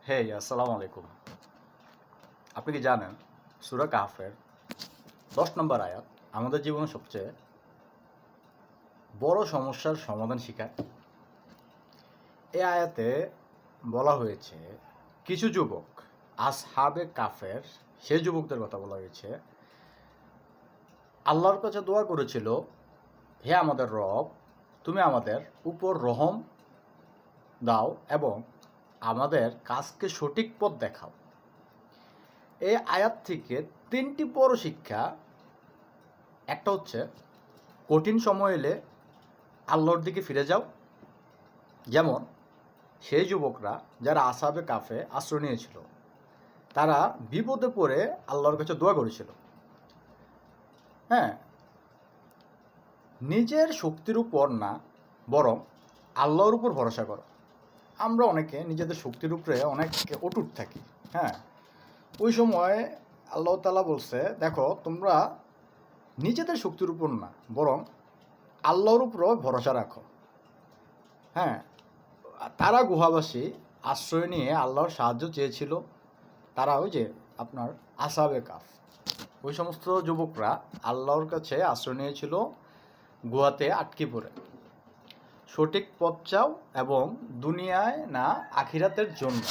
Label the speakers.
Speaker 1: আসসালামু আলাইকুম। আপনি কি জানেন সূরা কাহফের ১০ নম্বর আয়াত আমাদের জীবনের সবচেয়ে বড় সমস্যার সমাধান শিখায়? এই আয়াতে বলা হয়েছে কিছু যুবক আসহাবে কাফের সেই যুবকদের কথা বলা হয়েছে আল্লাহর কাছে দোয়া করেছিল, হে আমাদের রব, তুমি আমাদের উপর রহম দাও এবং আমাদের কাজকে সঠিক পথ দেখাও। এই আয়াত থেকে ৩টি বড় শিক্ষা। একটা হচ্ছে কঠিন সময় এলে আল্লাহর দিকে ফিরে যাও। যেমন সেই যুবকরা যারা আসহাবে কাফে আশ্রয় নিয়েছিল, তারা বিপদে পড়ে আল্লাহর কাছে দোয়া করেছিল। হ্যাঁ, নিজের শক্তির উপর না, বরং আল্লাহর উপর ভরসা করো। আমরা অনেকে নিজেদের শক্তির উপরে অনেক অটুট থাকি। হ্যাঁ, ওই সময় আল্লাহ তাআলা বলছে, দেখো তোমরা নিজেদের শক্তির উপর না, বরং আল্লাহর উপরও ভরসা রাখো। হ্যাঁ, তারা গুহাবাসী আশ্রয় নিয়ে আল্লাহর সাহায্য চেয়েছিল। তারা ওই যে আপনার আসহাবে কাফ, ওই সমস্ত যুবকরা আল্লাহর কাছে আশ্রয় নিয়েছিল গুহাতে আটকে পড়ে। সঠিক পথ চাও এবং দুনিয়ায় না আখিরাতের জন্য।